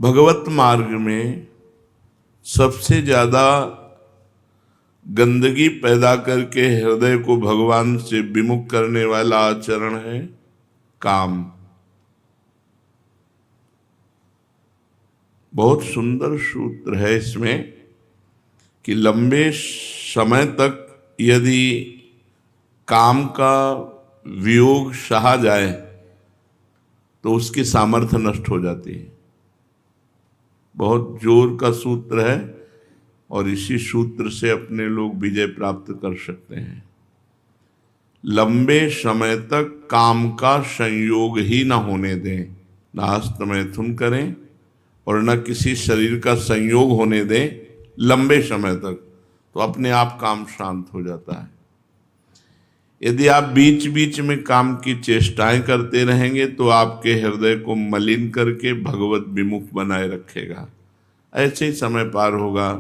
भगवत मार्ग में सबसे ज्यादा गंदगी पैदा करके हृदय को भगवान से विमुख करने वाला आचरण है काम। बहुत सुंदर सूत्र है इसमें कि लंबे समय तक यदि काम का वियोग सहा जाए तो उसकी सामर्थ्य नष्ट हो जाती है। बहुत जोर का सूत्र है और इसी सूत्र से अपने लोग विजय प्राप्त कर सकते हैं। लंबे समय तक काम का संयोग ही न होने दें, न हस्त मैथुन करें और न किसी शरीर का संयोग होने दें लंबे समय तक, तो अपने आप काम शांत हो जाता है। यदि आप बीच बीच में काम की चेष्टाएं करते रहेंगे तो आपके हृदय को मलिन करके भगवत विमुख बनाए रखेगा। ऐसे ही समय पार होगा।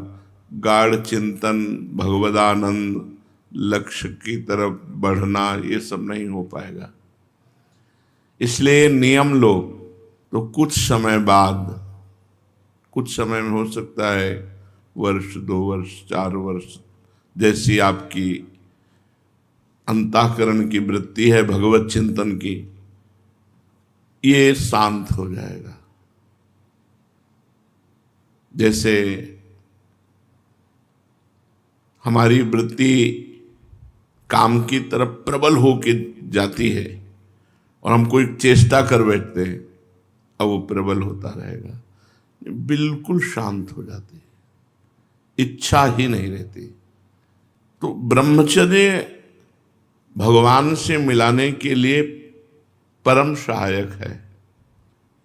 गाढ़ चिंतन, भगवदानंद, लक्ष्य की तरफ बढ़ना, ये सब नहीं हो पाएगा। इसलिए नियम लो तो कुछ समय बाद, कुछ समय में हो सकता है वर्ष, 2 वर्ष, 4 वर्ष, जैसी आपकी अंतःकरण की वृत्ति है भगवत चिंतन की, ये शांत हो जाएगा। जैसे हमारी वृत्ति काम की तरफ प्रबल होके जाती है और हम कोई चेष्टा कर बैठते हैं, अब वो प्रबल होता रहेगा, बिल्कुल शांत हो जाती है, इच्छा ही नहीं रहती। तो ब्रह्मचर्य भगवान से मिलाने के लिए परम सहायक है।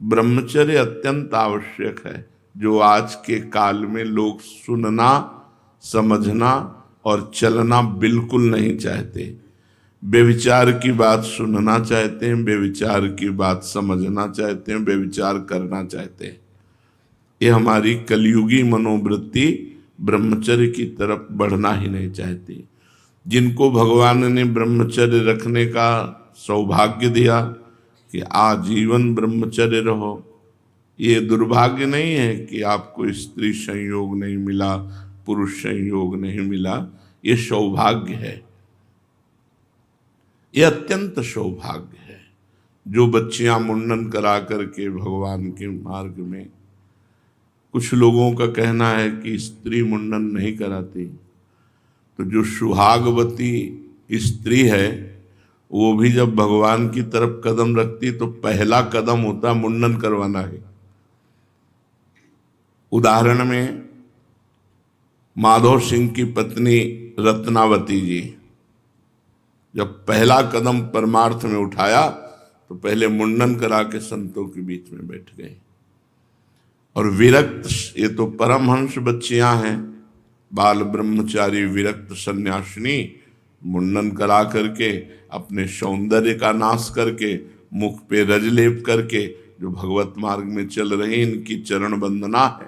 ब्रह्मचर्य अत्यंत आवश्यक है, जो आज के काल में लोग सुनना, समझना और चलना बिल्कुल नहीं चाहते। व्यभिचार की बात सुनना चाहते हैं, व्यभिचार की बात समझना चाहते हैं, व्यभिचार करना चाहते हैं। ये हमारी कलयुगी मनोवृत्ति ब्रह्मचर्य की तरफ बढ़ना ही नहीं चाहती। जिनको भगवान ने ब्रह्मचर्य रखने का सौभाग्य दिया कि आजीवन ब्रह्मचर्य रहो, ये दुर्भाग्य नहीं है कि आपको स्त्री संयोग नहीं मिला, पुरुष संयोग नहीं मिला, ये सौभाग्य है, ये अत्यंत सौभाग्य है। जो बच्चियां मुंडन करा करके भगवान के मार्ग में, कुछ लोगों का कहना है कि स्त्री मुंडन नहीं कराती, तो जो सुहागवती स्त्री है वो भी जब भगवान की तरफ कदम रखती तो पहला कदम होता मुंडन करवाना है। उदाहरण में माधव सिंह की पत्नी रत्नावती जी जब पहला कदम परमार्थ में उठाया तो पहले मुंडन करा के संतों के बीच में बैठ गए। और विरक्त, ये तो परमहंस बच्चियां हैं, बाल ब्रह्मचारी विरक्त सन्यासिनी, मुंडन करा करके अपने सौंदर्य का नाश करके, मुख पे रजलेप करके जो भगवत मार्ग में चल रही, इनकी चरण वंदना है।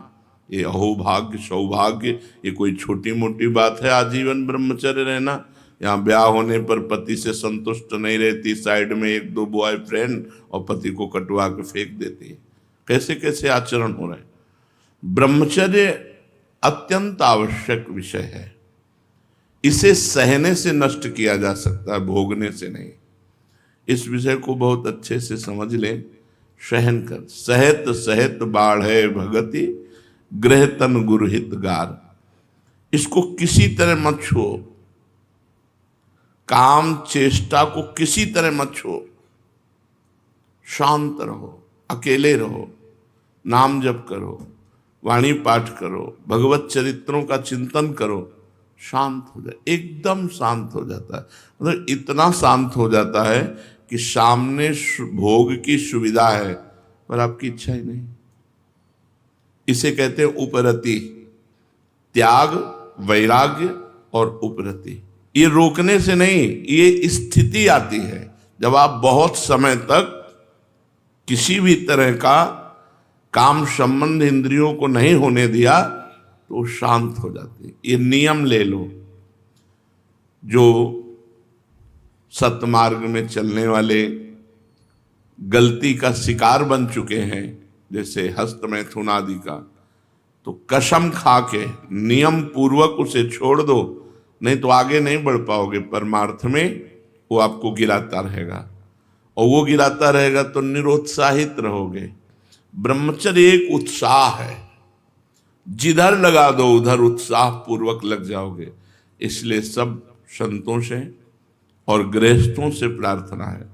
ये अहोभाग्य, सौभाग्य, ये कोई छोटी मोटी बात है आजीवन ब्रह्मचर्य रहना। यहाँ ब्याह होने पर पति से संतुष्ट नहीं रहती, साइड में 1-2 बॉयफ्रेंड और पति को कटवा के फेंक देती है। कैसे कैसे आचरण हो रहे हैं। ब्रह्मचर्य अत्यंत आवश्यक विषय है। इसे सहने से नष्ट किया जा सकता है, भोगने से नहीं। इस विषय को बहुत अच्छे से समझ लें। सहन कर, सहत सहत बाढ़े भगति, गृह तन गुरुहित गार। इसको किसी तरह मत छुओ, काम चेष्टा को किसी तरह मत छुओ। शांत रहो, अकेले रहो, नाम जप करो, वाणी पाठ करो, भगवत चरित्रों का चिंतन करो, शांत हो जाए, एकदम शांत हो जाता है। मतलब इतना शांत हो जाता है कि सामने भोग की सुविधा है पर आपकी इच्छा ही नहीं। इसे कहते हैं उपरति, त्याग, वैराग्य और उपरति। ये रोकने से नहीं, ये स्थिति आती है जब आप बहुत समय तक किसी भी तरह का काम संबंध इंद्रियों को नहीं होने दिया तो शांत हो जाती है। ये नियम ले लो। जो सतमार्ग में चलने वाले गलती का शिकार बन चुके हैं, जैसे हस्त मैथुन आदि का, तो कसम खा के नियम पूर्वक उसे छोड़ दो, नहीं तो आगे नहीं बढ़ पाओगे परमार्थ में। वो आपको गिराता रहेगा, और वो गिराता रहेगा तो निरुत्साहित रहोगे। ब्रह्मचर्य एक उत्साह है, जिधर लगा दो उधर उत्साह पूर्वक लग जाओगे। इसलिए सब संतों से और गृहस्थों से प्रार्थना है।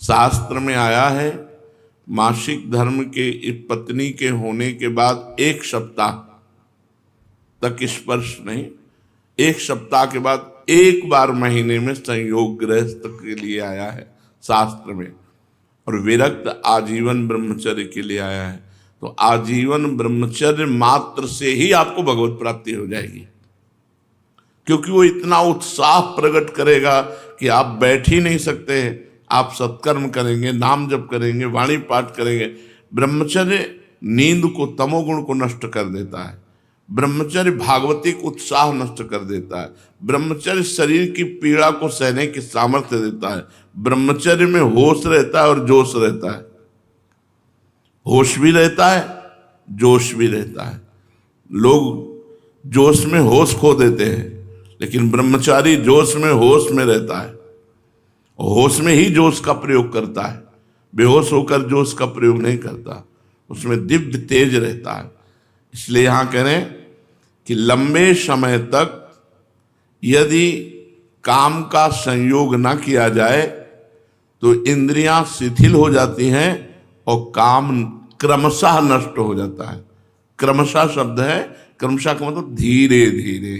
शास्त्र में आया है मासिक धर्म के पत्नी के होने के बाद 1 सप्ताह तक स्पर्श नहीं, 1 सप्ताह के बाद 1 बार महीने में संयोग गृहस्थ के लिए आया है शास्त्र में, और विरक्त आजीवन ब्रह्मचर्य के लिए आया है। तो आजीवन ब्रह्मचर्य मात्र से ही आपको भगवत प्राप्ति हो जाएगी, क्योंकि वो इतना उत्साह प्रकट करेगा कि आप बैठ ही नहीं सकते हैं। आप सत्कर्म करेंगे, नाम जप करेंगे, वाणी पाठ करेंगे। ब्रह्मचर्य नींद को, तमोगुण को नष्ट कर देता है। ब्रह्मचर्य भागवतिक उत्साह नष्ट कर देता है। ब्रह्मचर्य शरीर की पीड़ा को सहने की सामर्थ्य देता है। ब्रह्मचर्य में होश रहता है और जोश रहता है। होश भी रहता है, जोश भी रहता है। लोग जोश में होश खो देते हैं, लेकिन ब्रह्मचारी जोश में होश में रहता है, होश में ही जोश का प्रयोग करता है। बेहोश होकर जोश का प्रयोग नहीं करता, उसमें दिव्य तेज रहता है। इसलिए यहां कह रहे हैं कि लंबे समय तक यदि काम का संयोग न किया जाए तो इंद्रियां शिथिल हो जाती हैं और काम क्रमशः नष्ट हो जाता है। क्रमशः शब्द है, क्रमशः का मतलब धीरे धीरे।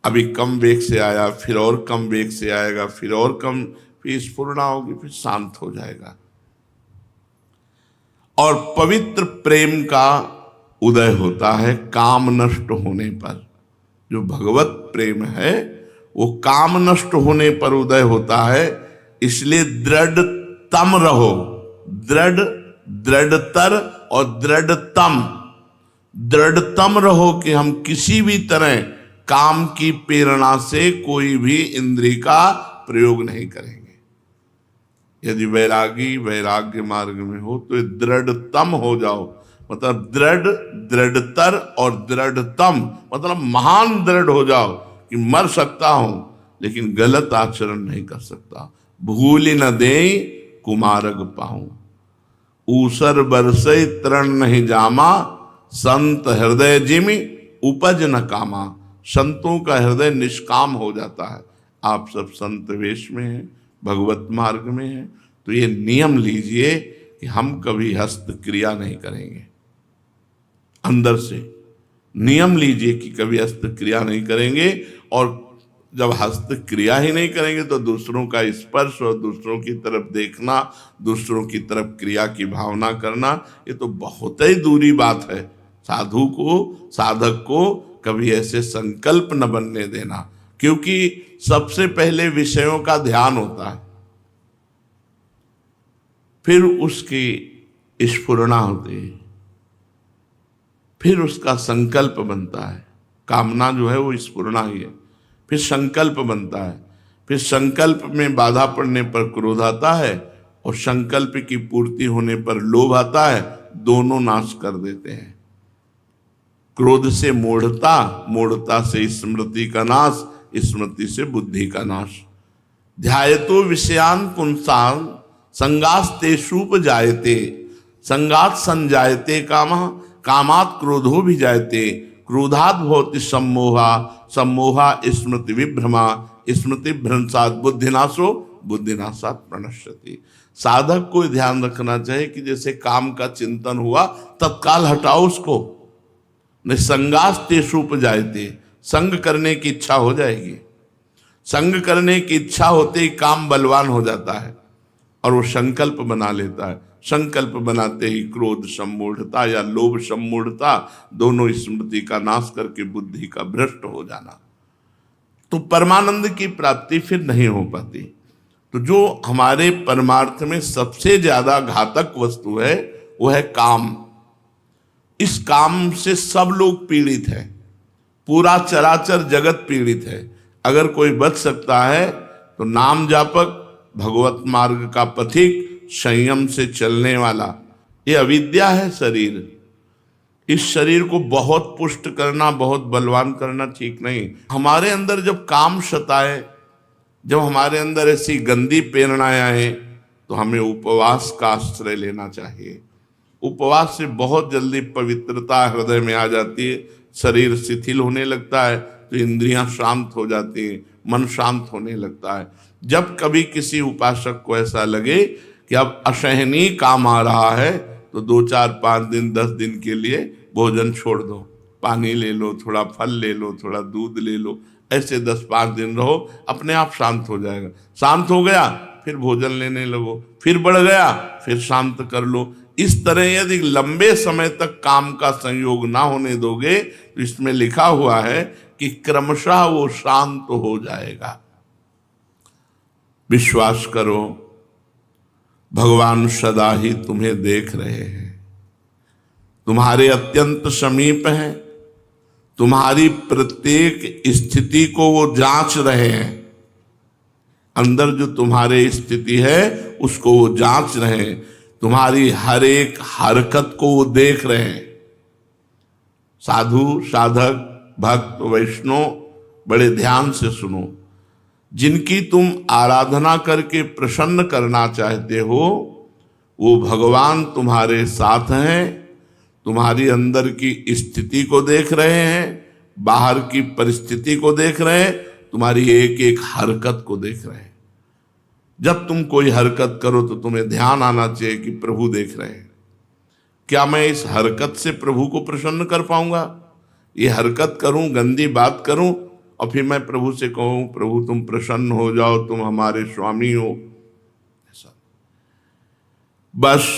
अभी कम वेग से आया, फिर और कम वेग से आएगा, फिर और कम, फिर स्फुरना होगी, फिर शांत हो जाएगा। और पवित्र प्रेम का उदय होता है काम नष्ट होने पर। जो भगवत प्रेम है वो काम नष्ट होने पर उदय होता है। इसलिए दृढ़तम रहो, दृढ़, दृढ़तर और दृढ़तम। दृढ़तम रहो कि हम किसी भी तरह काम की प्रेरणा से कोई भी इंद्रिय का प्रयोग नहीं करेंगे। यदि वैरागी वैराग्य मार्ग में हो तो दृढ़तम हो जाओ, मतलब दृढ़, दृढ़तर और दृढ़तम, मतलब महान दृढ़ हो जाओ कि मर सकता हूं लेकिन गलत आचरण नहीं कर सकता। भूल न दे कुमारग पाऊं, ऊसर बरसे तरण नहीं जामा, संत हृदय जिमि उपज न कामा। संतों का हृदय निष्काम हो जाता है। आप सब संत वेश में हैं, भगवत मार्ग में हैं, तो ये नियम लीजिए कि हम कभी हस्त क्रिया नहीं करेंगे। अंदर से नियम लीजिए कि कभी हस्त क्रिया नहीं करेंगे। और जब हस्त क्रिया ही नहीं करेंगे तो दूसरों का स्पर्श और दूसरों की तरफ देखना, दूसरों की तरफ क्रिया की भावना करना, ये तो बहुत ही दूरी बात है। साधु को, साधक को कभी ऐसे संकल्प न बनने देना, क्योंकि सबसे पहले विषयों का ध्यान होता है, फिर उसकी स्फुरना होती है, फिर उसका संकल्प बनता है। कामना जो है वो स्फुरना ही है। फिर संकल्प बनता है, फिर संकल्प में बाधा पड़ने पर क्रोध आता है, और संकल्प की पूर्ति होने पर लोभ आता है। दोनों नाश कर देते हैं। क्रोध से मूढ़ता, मूढ़ता से स्मृति का नाश, स्मृति से बुद्धि का नाश। ध्यायतो विषयान पुंसान संगास्तेषूप जायते, संगात संजायते कामः, कामात् क्रोधो भी जायते, क्रोधात् भवति सम्मोहा, सम्मोहा स्मृति विभ्रमा, स्मृति भ्रंशात् बुद्धिनाशो, बुद्धिनाशात् प्रणश्यति। साधक को ध्यान रखना चाहिए कि जैसे काम का चिंतन हुआ तत्काल हटाओ उसको। संगास्तेषूप जायते, संग करने की इच्छा हो जाएगी। संग करने की इच्छा होते ही काम बलवान हो जाता है और वो संकल्प बना लेता है। संकल्प बनाते ही क्रोध सम्मूढ़ता या लोभ सम्मूढ़ता, दोनों स्मृति का नाश करके बुद्धि का भ्रष्ट हो जाना, तो परमानंद की प्राप्ति फिर नहीं हो पाती। तो जो हमारे परमार्थ में सबसे ज्यादा घातक वस्तु है वो है काम। इस काम से सब लोग पीड़ित हैं, पूरा चराचर जगत पीड़ित है। अगर कोई बच सकता है तो नाम जापक, भगवत मार्ग का पथिक, संयम से चलने वाला, ये अविद्या है शरीर। इस शरीर को बहुत पुष्ट करना, बहुत बलवान करना ठीक नहीं। हमारे अंदर जब काम सताए, जब हमारे अंदर ऐसी गंदी प्रेरणाएं आए, तो हमें उपवास का आश्रय लेना चाहिए। उपवास से बहुत जल्दी पवित्रता हृदय में आ जाती है, शरीर शिथिल होने लगता है, तो इंद्रियां शांत हो जाती हैं, मन शांत होने लगता है। जब कभी किसी उपासक को ऐसा लगे कि अब असहनीय काम आ रहा है, तो 2 4 5 दिन 10 दिन के लिए भोजन छोड़ दो, पानी ले लो, थोड़ा फल ले लो, थोड़ा दूध ले लो, ऐसे 10-5 दिन रहो, अपने आप शांत हो जाएगा। शांत हो गया फिर भोजन लेने लगो, फिर बढ़ गया फिर शांत कर लो। इस तरह यदि लंबे समय तक काम का संयोग ना होने दोगे, तो इसमें लिखा हुआ है कि क्रमशः वो शांत हो जाएगा। विश्वास करो, भगवान सदा ही तुम्हें देख रहे हैं, तुम्हारे अत्यंत समीप हैं, तुम्हारी प्रत्येक स्थिति को वो जांच रहे हैं। अंदर जो तुम्हारे स्थिति है उसको वो जांच रहे हैं, तुम्हारी हर एक हरकत को वो देख रहे हैं। साधु, साधक, भक्त, वैष्णव बड़े ध्यान से सुनो। जिनकी तुम आराधना करके प्रसन्न करना चाहते हो, वो भगवान तुम्हारे साथ हैं, तुम्हारी अंदर की स्थिति को देख रहे हैं, बाहर की परिस्थिति को देख रहे हैं, तुम्हारी एक एक हरकत को देख रहे हैं। जब तुम कोई हरकत करो तो तुम्हें ध्यान आना चाहिए कि प्रभु देख रहे हैं। क्या मैं इस हरकत से प्रभु को प्रसन्न कर पाऊंगा? ये हरकत करूं, गंदी बात करूं और फिर मैं प्रभु से कहूं प्रभु तुम प्रसन्न हो जाओ, तुम हमारे स्वामी हो, ऐसा। बस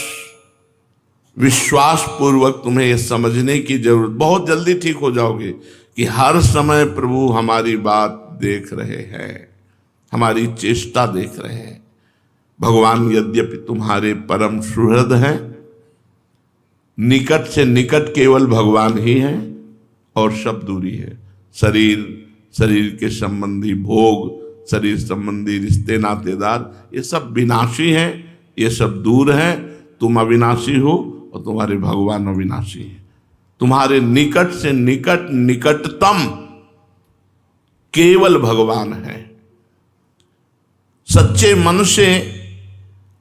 विश्वास पूर्वक तुम्हें यह समझने की जरूरत, बहुत जल्दी ठीक हो जाओगे कि हर समय प्रभु हमारी बात देख रहे हैं, हमारी चेष्टा देख रहे हैं। भगवान यद्यपि तुम्हारे परम सुहृद हैं, निकट से निकट केवल भगवान ही हैं और सब दूरी है। शरीर के संबंधी भोग, शरीर संबंधी रिश्ते नातेदार, ये सब विनाशी हैं, ये सब दूर हैं। तुम अविनाशी हो और तुम्हारे भगवान अविनाशी हैं। तुम्हारे निकट से निकट, निकटतम केवल भगवान है। सच्चे मन से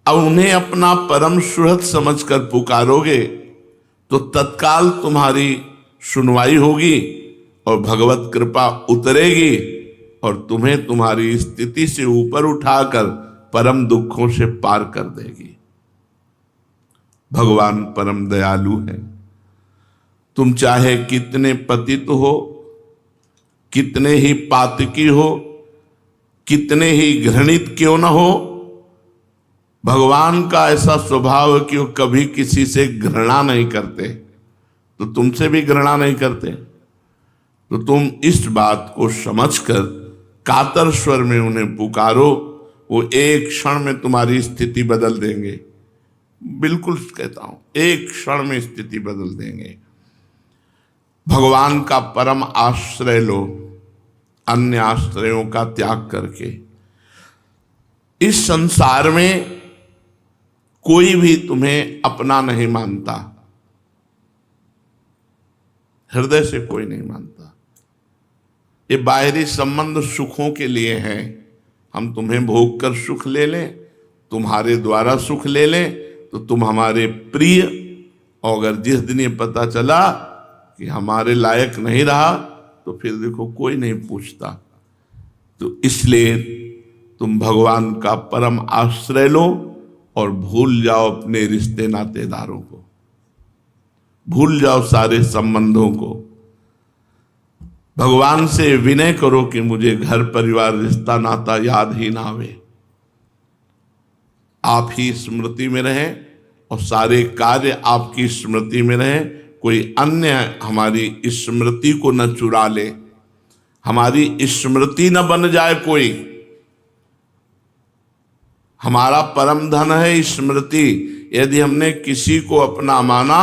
अब उन्हें अपना परम सुहृद समझकर पुकारोगे तो तत्काल तुम्हारी सुनवाई होगी और भगवत कृपा उतरेगी और तुम्हें तुम्हारी स्थिति से ऊपर उठाकर परम दुखों से पार कर देगी। भगवान परम दयालु है। तुम चाहे कितने पतित हो, कितने ही पातकी हो, कितने ही घृणित क्यों न हो, भगवान का ऐसा स्वभाव है कि वो कभी किसी से घृणा नहीं करते, तो तुमसे भी घृणा नहीं करते। तो तुम इस बात को समझकर कातर स्वर में उन्हें पुकारो, वो एक क्षण में तुम्हारी स्थिति बदल देंगे। बिल्कुल कहता हूं, एक क्षण में स्थिति बदल देंगे। भगवान का परम आश्रय लो, अन्य आश्रयों का त्याग करके। इस संसार में कोई भी तुम्हें अपना नहीं मानता, हृदय से कोई नहीं मानता। ये बाहरी संबंध सुखों के लिए हैं। हम तुम्हें भोग कर सुख ले लें, तुम्हारे द्वारा सुख ले लें तो तुम हमारे प्रिय, और अगर जिस दिन ये पता चला कि हमारे लायक नहीं रहा तो फिर देखो कोई नहीं पूछता। तो इसलिए तुम भगवान का परम आश्रय लो और भूल जाओ अपने रिश्ते नातेदारों को, भूल जाओ सारे संबंधों को। भगवान से विनय करो कि मुझे घर परिवार रिश्ता नाता याद ही ना आवे, आप ही स्मृति में रहें और सारे कार्य आपकी स्मृति में रहें। कोई अन्य हमारी स्मृति को न चुरा ले, हमारी स्मृति न बन जाए कोई। हमारा परम धन है स्मृति। यदि हमने किसी को अपना माना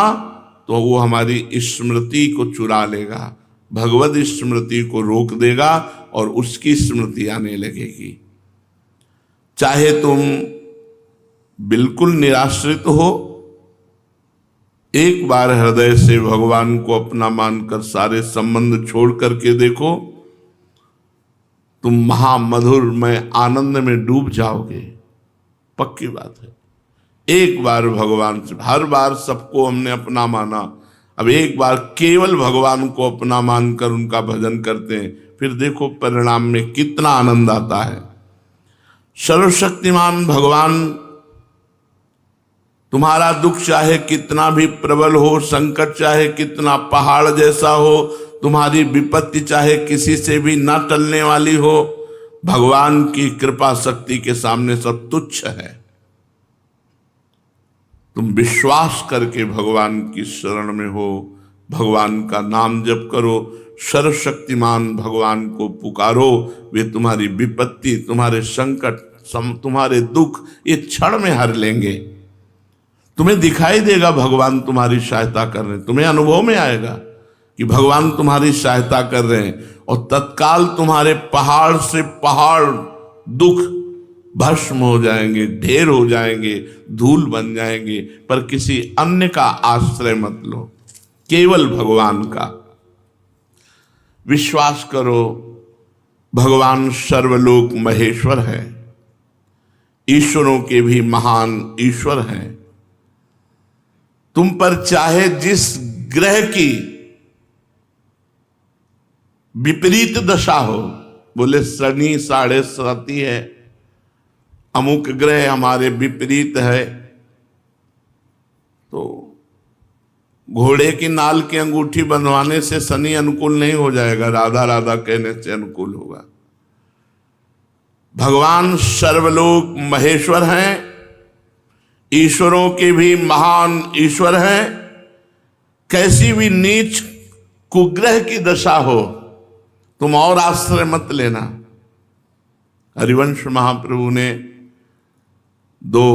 तो वो हमारी स्मृति को चुरा लेगा, भगवत स्मृति को रोक देगा और उसकी स्मृति आने लगेगी। चाहे तुम बिल्कुल निराश्रित हो एक बार हृदय से भगवान को अपना मानकर सारे संबंध छोड़ करके देखो, तुम महामधुरमय आनंद में डूब जाओगे। पक्की बात है। एक बार भगवान से, हर बार सबको हमने अपना माना, अब एक बार केवल भगवान को अपना मानकर उनका भजन करते हैं, फिर देखो परिणाम में कितना आनंद आता है। सर्वशक्तिमान भगवान, तुम्हारा दुख चाहे कितना भी प्रबल हो, संकट चाहे कितना पहाड़ जैसा हो, तुम्हारी विपत्ति चाहे किसी से भी न टलने वाली हो, भगवान की कृपा शक्ति के सामने सब तुच्छ है। तुम विश्वास करके भगवान की शरण में हो, भगवान का नाम जप करो, सर्वशक्तिमान भगवान को पुकारो, वे तुम्हारी विपत्ति, तुम्हारे संकट, तुम्हारे दुख ये क्षण में हर लेंगे। तुम्हें दिखाई देगा भगवान तुम्हारी सहायता कर रहे हैं, तुम्हें अनुभव में आएगा कि भगवान तुम्हारी सहायता कर रहे हैं, और तत्काल तुम्हारे पहाड़ से पहाड़ दुख भस्म हो जाएंगे, ढेर हो जाएंगे, धूल बन जाएंगे। पर किसी अन्य का आश्रय मत लो, केवल भगवान का विश्वास करो। भगवान सर्वलोक महेश्वर है, ईश्वरों के भी महान ईश्वर हैं। तुम पर चाहे जिस ग्रह की विपरीत दशा हो, बोले शनि 7.5 है, अमुक ग्रह हमारे विपरीत है, तो घोड़े की नाल की अंगूठी बनवाने से शनि अनुकूल नहीं हो जाएगा, राधा राधा कहने से अनुकूल होगा। भगवान सर्वलोक महेश्वर हैं, ईश्वरों के भी महान ईश्वर हैं। कैसी भी नीच कुग्रह की दशा हो, तुम और आश्रय मत लेना। हरिवंश महाप्रभु ने 2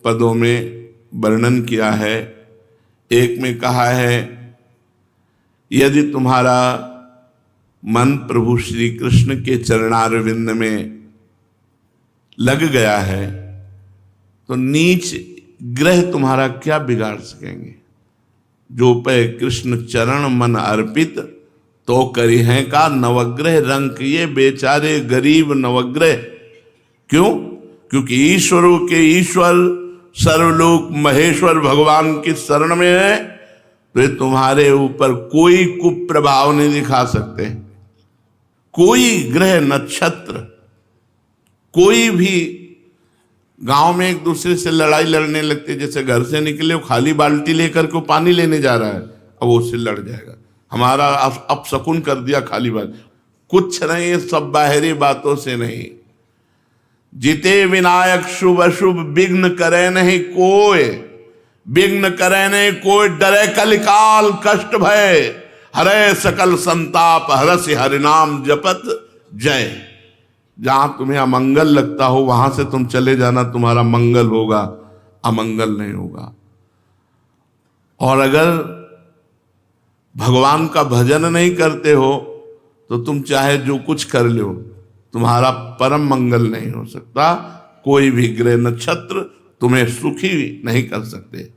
पदों में वर्णन किया है। एक में कहा है, यदि तुम्हारा मन प्रभु श्री कृष्ण के चरणारविंद में लग गया है तो नीच ग्रह तुम्हारा क्या बिगाड़ सकेंगे। जो पे कृष्ण चरण मन अर्पित तो करी हैं का नवग्रह रंग, ये बेचारे गरीब नवग्रह। क्यों? क्योंकि ईश्वरों के ईश्वर सर्वलोक महेश्वर भगवान की शरण में है, तो ये तुम्हारे ऊपर कोई कुप्रभाव नहीं दिखा सकते। कोई ग्रह नक्षत्र, कोई भी गांव में एक दूसरे से लड़ाई लड़ने लगते, जैसे घर से निकले वो खाली बाल्टी लेकर के पानी लेने जा रहा है, अब वो उससे लड़ जाएगा, हमारा अपशकुन कर दिया खाली बात। कुछ नहीं, सब बाहरी बातों से नहीं। जिते विनायक शुभ अशुभ विघ्न करे नहीं कोई, विघ्न करे नहीं कोई, डरे कलिकाल कष्ट भय, हरे सकल संताप हरसि हरिनाम जपत जय। जहां तुम्हें अमंगल लगता हो वहां से तुम चले जाना, तुम्हारा मंगल होगा, अमंगल नहीं होगा। और अगर भगवान का भजन नहीं करते हो तो तुम चाहे जो कुछ कर लो, तुम्हारा परम मंगल नहीं हो सकता। कोई भी ग्रह नक्षत्र तुम्हें सुखी नहीं कर सकते।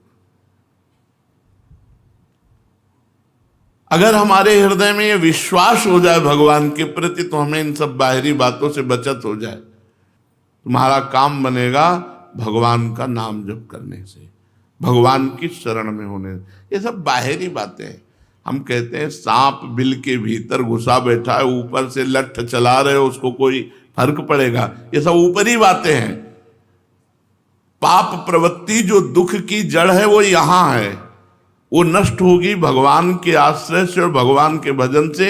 अगर हमारे हृदय में यह विश्वास हो जाए भगवान के प्रति, तो हमें इन सब बाहरी बातों से बचत हो जाए। तुम्हारा काम बनेगा भगवान का नाम जप करने से, भगवान की शरण में होने से। ये सब बाहरी बातें हैं। हम कहते हैं सांप बिल के भीतर घुसा बैठा है, ऊपर से लठ चला रहे हो, उसको कोई फर्क पड़ेगा? ये सब ऊपरी बातें हैं। पाप प्रवृत्ति जो दुख की जड़ है वो यहां है, वो नष्ट होगी भगवान के आश्रय से और भगवान के भजन से।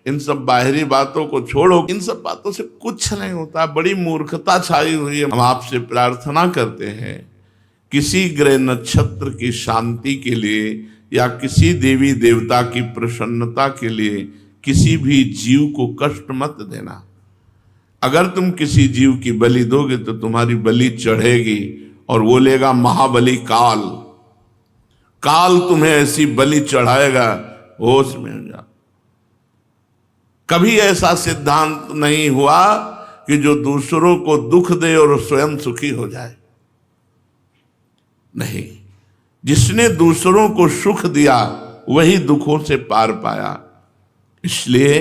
इन सब बाहरी बातों को छोड़ो, इन सब बातों से कुछ नहीं होता। बड़ी मूर्खता छाई हुई है। हम आपसे प्रार्थना करते हैं, किसी ग्रह नक्षत्र की शांति के लिए या किसी देवी देवता की प्रसन्नता के लिए किसी भी जीव को कष्ट मत देना। अगर तुम किसी जीव की बलि दोगे तो तुम्हारी बलि चढ़ेगी और वो लेगा महाबली काल। काल तुम्हें ऐसी बलि चढ़ाएगा, होश में हो जा। कभी ऐसा सिद्धांत नहीं हुआ कि जो दूसरों को दुख दे और स्वयं सुखी हो जाए। नहीं, जिसने दूसरों को सुख दिया वही दुखों से पार पाया। इसलिए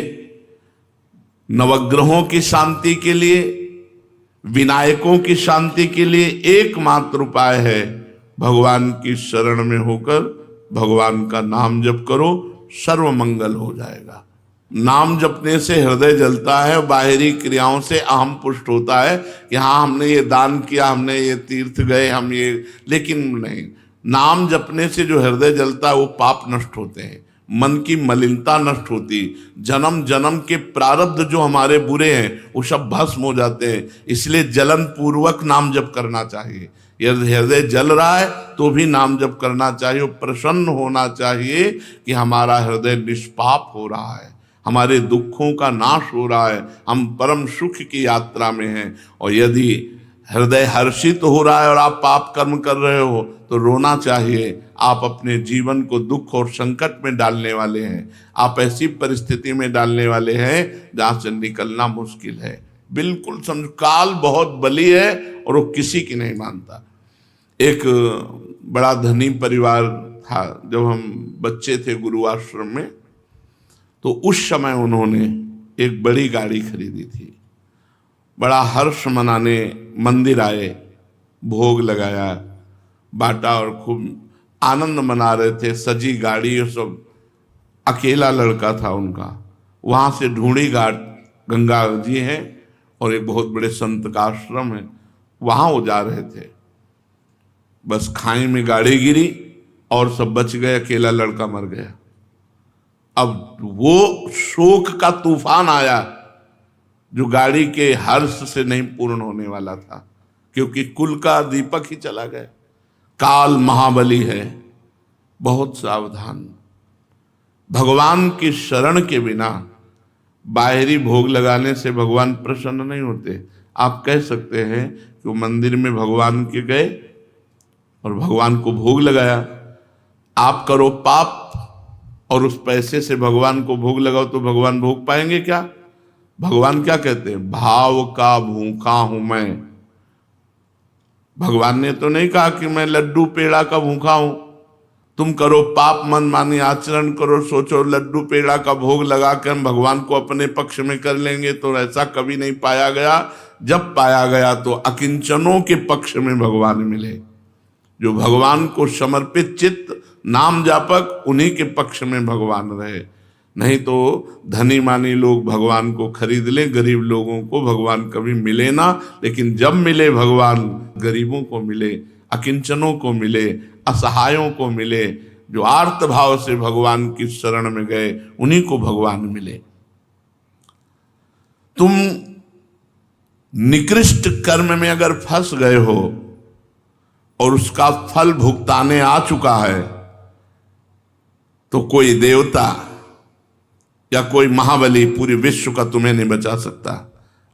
नवग्रहों की शांति के लिए, विनायकों की शांति के लिए एकमात्र उपाय है भगवान की शरण में होकर भगवान का नाम जप करो, सर्व मंगल हो जाएगा। नाम जपने से हृदय जलता है, बाहरी क्रियाओं से अहम पुष्ट होता है कि हाँ हमने ये दान किया, हमने ये तीर्थ गए, हम ये, लेकिन नहीं, नाम जपने से जो हृदय जलता है वो पाप नष्ट होते हैं, मन की मलिनता नष्ट होती, जन्म जन्म के प्रारब्ध जो हमारे बुरे हैं वो सब भस्म हो जाते हैं। इसलिए जलन पूर्वक नाम जप करना चाहिए। यदि हृदय जल रहा है तो भी नाम जप करना चाहिए, प्रसन्न होना चाहिए कि हमारा हृदय निष्पाप हो रहा है, हमारे दुखों का नाश हो रहा है, हम परम सुख की यात्रा में हैं। और यदि हृदय हर्षित हो रहा है और आप पाप कर्म कर रहे हो तो रोना चाहिए। आप अपने जीवन को दुख और संकट में डालने वाले हैं, आप ऐसी परिस्थिति में डालने वाले हैं जहां से निकलना मुश्किल है। बिल्कुल समझ, काल बहुत बली है और वो किसी की नहीं मानता। एक बड़ा धनी परिवार था, जब हम बच्चे थे गुरु आश्रम में, तो उस समय उन्होंने एक बड़ी गाड़ी खरीदी थी। बड़ा हर्ष मनाने मंदिर आए, भोग लगाया, बांटा और खूब आनंद मना रहे थे। सजी गाड़ी और सब, अकेला लड़का था उनका। वहाँ से ढूंढी घाट गंगा जी हैं और एक बहुत बड़े संत का आश्रम है, वहाँ वो जा रहे थे। बस खाई में गाड़ी गिरी और सब बच गए, अकेला लड़का मर गया। अब वो शोक का तूफान आया जो गाड़ी के हर्ष से नहीं पूर्ण होने वाला था, क्योंकि कुल का दीपक ही चला गया। काल महाबली है, बहुत सावधान। भगवान की शरण के बिना बाहरी भोग लगाने से भगवान प्रसन्न नहीं होते। आप कह सकते हैं कि वो मंदिर में भगवान के गए और भगवान को भोग लगाया। आप करो पाप और उस पैसे से भगवान को भोग लगाओ तो भगवान भोग पाएंगे क्या? भगवान क्या कहते हैं? भाव का भूखा हूं मैं। भगवान ने तो नहीं कहा कि मैं लड्डू पेड़ा का भूखा हूं। तुम करो पाप, मनमानी आचरण करो, सोचो लड्डू पेड़ा का भोग लगाकर हम भगवान को अपने पक्ष में कर लेंगे, तो ऐसा कभी नहीं पाया गया। जब पाया गया तो अकिंचनों के पक्ष में भगवान मिले। जो भगवान को समर्पित चित्त नाम जापक, उन्हीं के पक्ष में भगवान रहे। नहीं तो धनी मानी लोग भगवान को खरीद ले, गरीब लोगों को भगवान कभी मिले ना। लेकिन जब मिले भगवान, गरीबों को मिले, अकिंचनों को मिले, असहायों को मिले। जो आर्त भाव से भगवान की शरण में गए उन्हीं को भगवान मिले। तुम निकृष्ट कर्म में अगर फंस गए हो और उसका फल भुगताने आ चुका है तो कोई देवता या कोई महाबली पूरे विश्व का तुम्हें नहीं बचा सकता।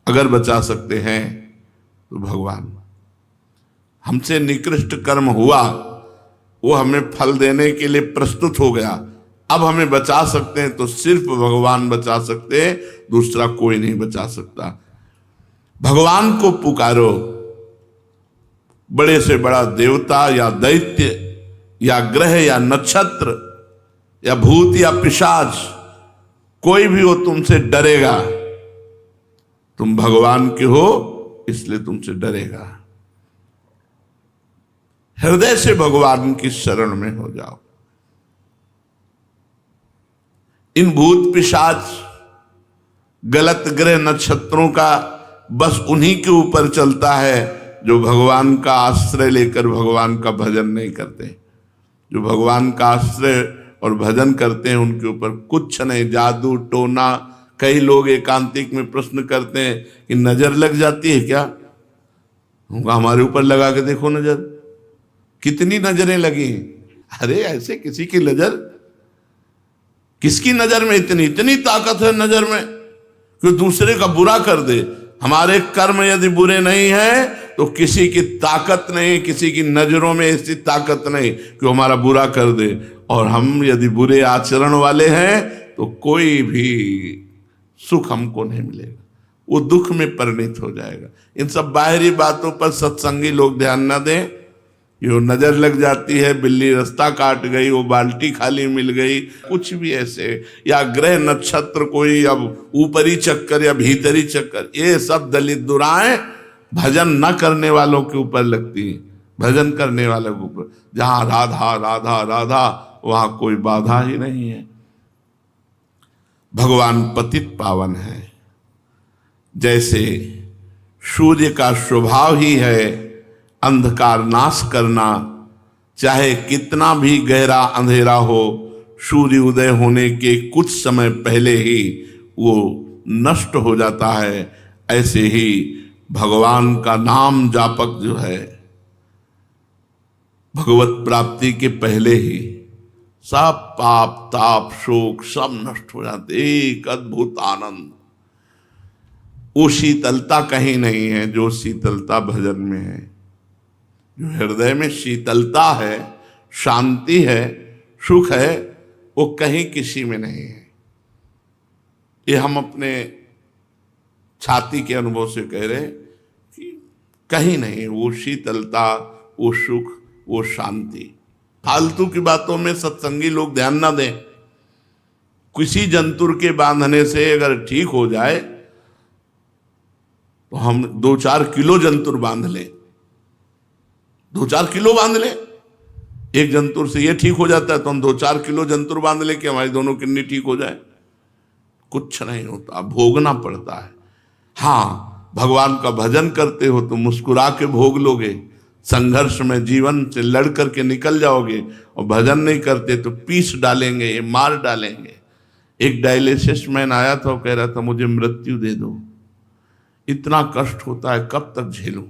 अगर बचा सकते हैं तो भगवान। हमसे निकृष्ट कर्म हुआ, वो हमें फल देने के लिए प्रस्तुत हो गया, अब हमें बचा सकते हैं तो सिर्फ भगवान बचा सकते हैं, दूसरा कोई नहीं बचा सकता। भगवान को पुकारो। बड़े से बड़ा देवता या दैत्य या ग्रह या नक्षत्र या भूत या पिशाच, कोई भी हो तुमसे डरेगा। तुम भगवान के हो इसलिए तुमसे डरेगा। हृदय से भगवान की शरण में हो जाओ। इन भूत पिशाच गलत ग्रह नक्षत्रों का बस उन्हीं के ऊपर चलता है जो भगवान का आश्रय लेकर भगवान का भजन नहीं करते। जो भगवान का आश्रय और भजन करते हैं उनके ऊपर कुछ नहीं, जादू टोना। कई लोग एकांतिक में प्रश्न करते हैं कि नजर लग जाती है क्या? हमारे ऊपर लगा के देखो नजर, कितनी नजरें लगी। अरे ऐसे किसी की नजर, किसकी नजर में इतनी ताकत है नजर में कि दूसरे का बुरा कर दे। हमारे कर्म यदि बुरे नहीं है तो किसी की ताकत नहीं, किसी की नजरों में ऐसी ताकत नहीं कि हमारा बुरा कर दे। और हम यदि बुरे आचरण वाले हैं तो कोई भी सुख हमको नहीं मिलेगा, वो दुख में परिणित हो जाएगा। इन सब बाहरी बातों पर सत्संगी लोग ध्यान न दें। यो नजर लग जाती है, बिल्ली रास्ता काट गई, वो बाल्टी खाली मिल गई, कुछ भी ऐसे, या ग्रह नक्षत्र कोई अब ऊपरी चक्कर या भीतरी चक्कर, ये सब दलित दुराएं भजन न करने वालों के ऊपर लगती हैं। भजन करने वालों के ऊपर, जहां राधा राधा राधा वहां कोई बाधा ही नहीं है। भगवान पतित पावन है। जैसे सूर्य का स्वभाव ही है अंधकार नाश करना, चाहे कितना भी गहरा अंधेरा हो, सूर्य उदय होने के कुछ समय पहले ही वो नष्ट हो जाता है। ऐसे ही भगवान का नाम जापक जो है, भगवत प्राप्ति के पहले ही सब पाप ताप शोक सब नष्ट हो जाते, एक अद्भुत आनंद। वो शीतलता कहीं नहीं है जो शीतलता भजन में है। जो हृदय में शीतलता है, शांति है, सुख है, वो कहीं किसी में नहीं है। ये हम अपने छाती के अनुभव से कह रहे कि कहीं नहीं वो शीतलता, वो सुख, वो शांति। फालतू की बातों में सत्संगी लोग ध्यान ना दें। किसी जंतुर के बांधने से अगर ठीक हो जाए तो हम 2-4 किलो जंतुर बांध लें, 2-4 किलो बांध लें। एक जंतुर से ये ठीक हो जाता है तो हम 2-4 किलो जंतुर बांध लें कि हमारी दोनों किडनी ठीक हो जाए। कुछ नहीं होता, भोगना पड़ता है। हाँ, भगवान का भजन करते हो तो मुस्कुरा के भोग लोगे, संघर्ष में जीवन से लड़ करके निकल जाओगे। और भजन नहीं करते तो पीस डालेंगे, ये मार डालेंगे। एक डायलिसिस मैन आया था, वो कह रहा था मुझे मृत्यु दे दो, इतना कष्ट होता है, कब तक झेलूं।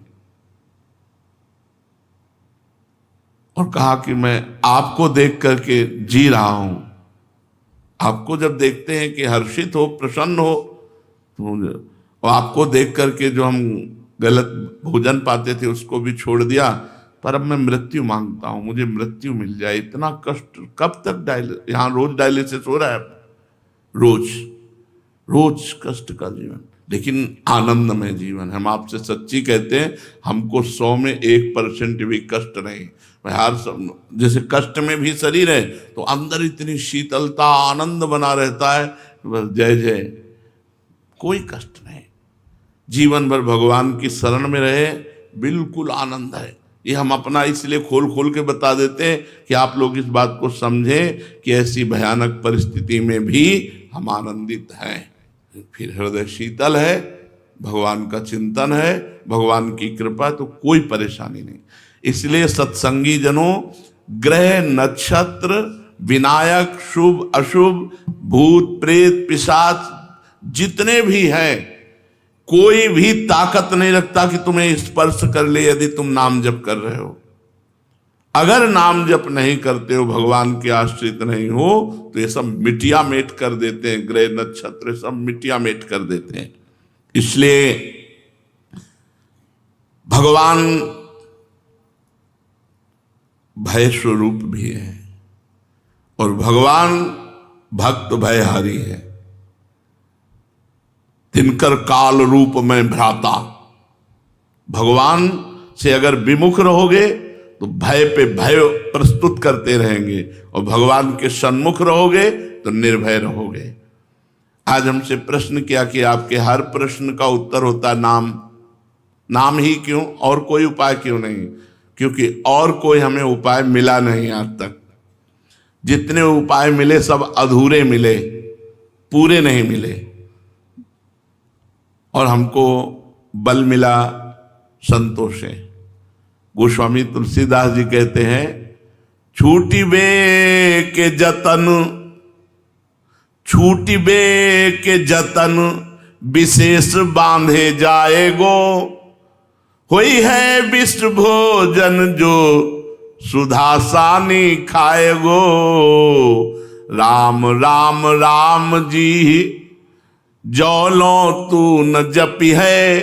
और कहा कि मैं आपको देख करके जी रहा हूं। आपको जब देखते हैं कि हर्षित हो, प्रसन्न हो, तो और आपको देख करके जो हम गलत भोजन पाते थे उसको भी छोड़ दिया, पर अब मैं मृत्यु मांगता हूं, मुझे मृत्यु मिल जाए। इतना कष्ट कब तक यहाँ रोज डायलिसिस हो रहा है, रोज कष्ट का जीवन, लेकिन आनंदमय जीवन। हम आपसे सच्ची कहते हैं, हमको 100 में 1% भी कष्ट नहीं। हर जैसे कष्ट में भी शरीर है तो अंदर इतनी शीतलता, आनंद बना रहता है, बस जय जय, कोई कष्ट नहीं। जीवन भर भगवान की शरण में रहे, बिल्कुल आनंद है। ये हम अपना इसलिए खोल खोल के बता देते हैं कि आप लोग इस बात को समझें कि ऐसी भयानक परिस्थिति में भी हम आनंदित हैं। फिर हृदय शीतल है, भगवान का चिंतन है, भगवान की कृपा, तो कोई परेशानी नहीं। इसलिए सत्संगी जनों, ग्रह नक्षत्र, विनायक, शुभ अशुभ, भूत प्रेत पिशाच जितने भी हैं, कोई भी ताकत नहीं रखता कि तुम्हें स्पर्श कर ले यदि तुम नाम जप कर रहे हो। अगर नाम जप नहीं करते हो, भगवान के आश्रित नहीं हो, तो ये सब मिटिया मेट कर देते हैं। ग्रह नक्षत्र सब मिटिया मेट कर देते हैं। इसलिए भगवान भय स्वरूप भी है और भगवान भक्त भयहारी है। तिनकर काल रूप में भ्राता, भगवान से अगर विमुख रहोगे तो भय पे भय प्रस्तुत करते रहेंगे, और भगवान के सन्मुख रहोगे तो निर्भय रहोगे। आज हमसे प्रश्न किया कि आपके हर प्रश्न का उत्तर होता है नाम। नाम ही क्यों, और कोई उपाय क्यों नहीं? क्योंकि और कोई हमें उपाय मिला नहीं आज तक। जितने उपाय मिले सब अधूरे मिले, पूरे नहीं मिले। और हमको बल मिला, संतोष है। गोस्वामी तुलसीदास जी कहते हैं, छूटी बे के जतन, छूटी बे के जतन, विशेष बांधे जाएगो, होई है विष्णु भोजन जो सुधासानी खाएगो। राम राम राम जी जौलो तू न जपी है,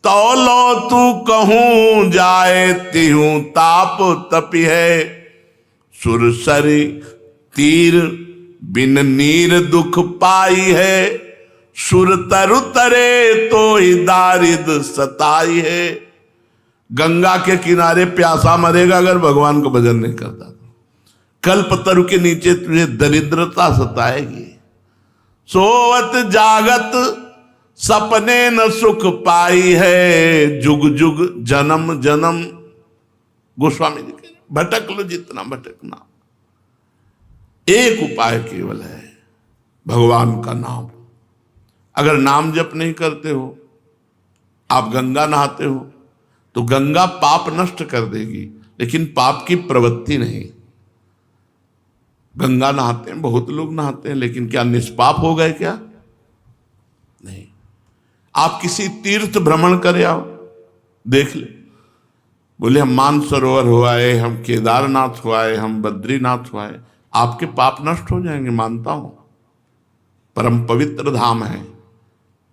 तौलो तू कहूं जाए तिहूं ताप तपी है। सुरसरी तीर बिन नीर दुख पाई है, सुर तरु तरे तो ही दारिद सताई है। गंगा के किनारे प्यासा मरेगा अगर भगवान का भजन नहीं करता तो। कल्पतरु के नीचे तुझे दरिद्रता सताएगी। सोवत जागत सपने न सुख पाई है, जुग जुग जन्म जन्म। गोस्वामी जी कह भटक लो जितना भटकना, एक उपाय केवल है भगवान का नाम। अगर नाम जप नहीं करते हो, आप गंगा नहाते हो तो गंगा पाप नष्ट कर देगी, लेकिन पाप की प्रवृत्ति नहीं। गंगा नहाते हैं, बहुत लोग नहाते हैं, लेकिन क्या निष्पाप हो गए क्या? नहीं। आप किसी तीर्थ भ्रमण करे आओ, देख ले, बोले हम मानसरोवर हो आए, हम केदारनाथ हो आए, हम बद्रीनाथ हो आए, आपके पाप नष्ट हो जाएंगे, मानता हूं, परम पवित्र धाम है,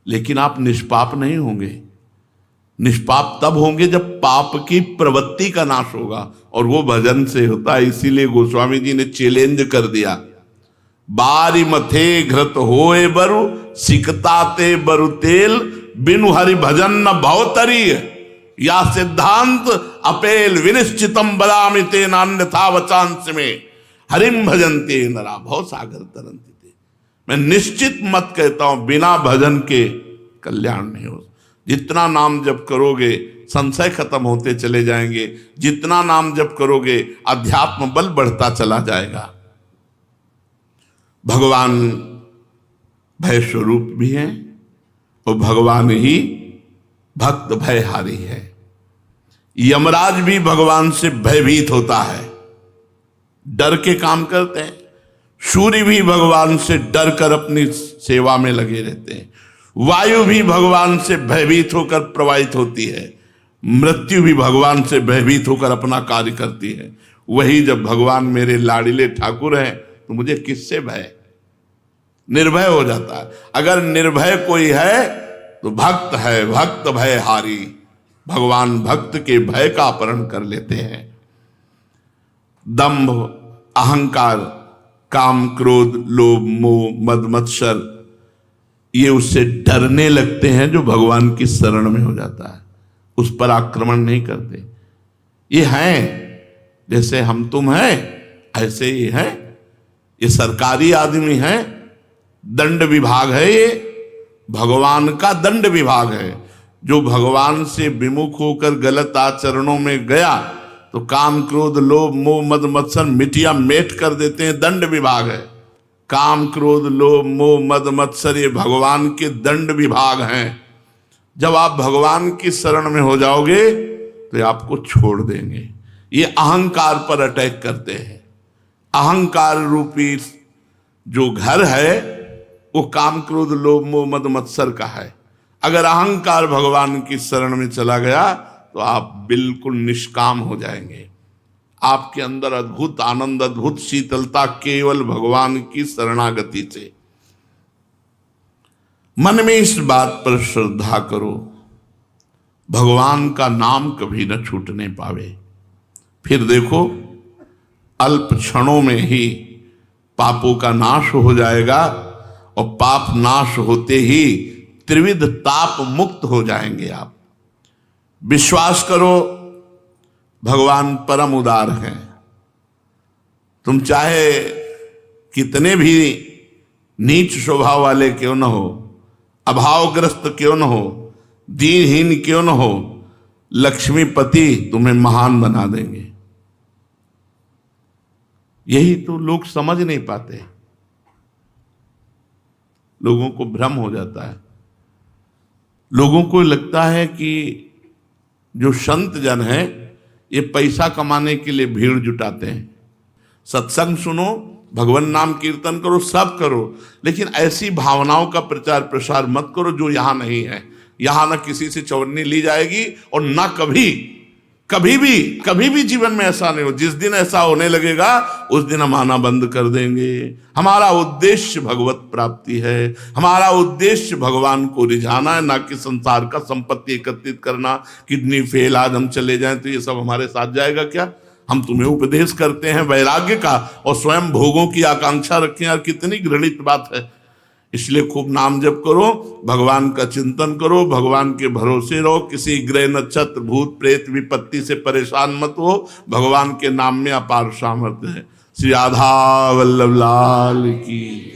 लेकिन आप निष्पाप नहीं होंगे। निष्पाप तब होंगे जब पाप की प्रवृत्ति का नाश होगा, और वो भजन से होता है। इसीलिए गोस्वामी जी ने चैलेंज कर दिया, बारी मथे घृत होए बरु, सिकताते बरु तेल, बिनु हरि भजन न भवतरी, या सिद्धांत अपेल विनिश्चितम बदामि ते नान्यथा वचांस में, हरिम भजनते नरा भव सागर तरंति ते। मैं निश्चित मत कहता हूं, बिना भजन के कल्याण नहीं हो। जितना नाम जप करोगे संशय खत्म होते चले जाएंगे, जितना नाम जप करोगे अध्यात्म बल बढ़ता चला जाएगा। भगवान भय स्वरूप भी हैं और भगवान ही भक्त भयहारी है। यमराज भी भगवान से भयभीत होता है, डर के काम करते हैं। सूर्य भी भगवान से डर कर अपनी सेवा में लगे रहते हैं। वायु भी भगवान से भयभीत होकर प्रवाहित होती है। मृत्यु भी भगवान से भयभीत होकर अपना कार्य करती है। वही जब भगवान मेरे लाडीले ठाकुर हैं तो मुझे किससे भय? निर्भय हो जाता है। अगर निर्भय कोई है तो भक्त है, भक्त भयहारी। भगवान भक्त के भय का अपहरण कर लेते हैं। दंभ, अहंकार, काम, क्रोध, लोभ, मोह, मद, मत्सर, ये उससे डरने लगते हैं जो भगवान की शरण में हो जाता है, उस पर आक्रमण नहीं करते। ये हैं जैसे हम तुम हैं, ऐसे ही हैं। ये सरकारी आदमी हैं, दंड विभाग है, ये भगवान का दंड विभाग है। जो भगवान से विमुख होकर गलत आचरणों में गया तो काम, क्रोध, लोभ, मोह, मद, मत्सर मिटिया मेट कर देते हैं, दंड विभाग है। काम, क्रोध, लोभ, मोह, मद, मत्सर ये भगवान के दंड विभाग हैं। जब आप भगवान की शरण में हो जाओगे तो ये आपको छोड़ देंगे। ये अहंकार पर अटैक करते हैं। अहंकार रूपी जो घर है वो काम, क्रोध, लोभ, मोह, मद, मत्सर का है। अगर अहंकार भगवान की शरण में चला गया तो आप बिल्कुल निष्काम हो जाएंगे। आपके अंदर अद्भुत आनंद, अद्भुत शीतलता केवल भगवान की शरणागति से। मन में इस बात पर श्रद्धा करो, भगवान का नाम कभी न छूटने पावे। फिर देखो अल्प क्षणों में ही पापों का नाश हो जाएगा, और पाप नाश होते ही त्रिविध ताप मुक्त हो जाएंगे आप। विश्वास करो, भगवान परम उदार हैं। तुम चाहे कितने भी नीच स्वभाव वाले क्यों न हो, अभावग्रस्त क्यों न हो, दीनहीन क्यों न हो, लक्ष्मीपति तुम्हें महान बना देंगे। यही तो लोग समझ नहीं पाते। लोगों को भ्रम हो जाता है। लोगों को लगता है कि जो संत जन है ये पैसा कमाने के लिए भीड़ जुटाते हैं। सत्संग सुनो, भगवान नाम कीर्तन करो, सब करो, लेकिन ऐसी भावनाओं का प्रचार प्रसार मत करो जो यहां नहीं है। यहां ना किसी से चौरनी ली जाएगी और ना कभी भी जीवन में ऐसा नहीं हो। जिस दिन ऐसा होने लगेगा उस दिन हम आना बंद कर देंगे। हमारा उद्देश्य भगवत प्राप्ति है, हमारा उद्देश्य भगवान को रिझाना है, ना कि संसार का संपत्ति एकत्रित करना। किडनी फेल आज हम चले जाएं तो ये सब हमारे साथ जाएगा क्या? हम तुम्हें उपदेश करते हैं वैराग्य का और स्वयं भोगों की आकांक्षा रखें। यार कितनी घृणित बात है। इसलिए खूब नाम जप करो, भगवान का चिंतन करो, भगवान के भरोसे रहो, किसी ग्रह नक्षत्र भूत प्रेत विपत्ति से परेशान मत हो। भगवान के नाम में अपार सामर्थ्य है। श्री राधा वल्लभ लाल की।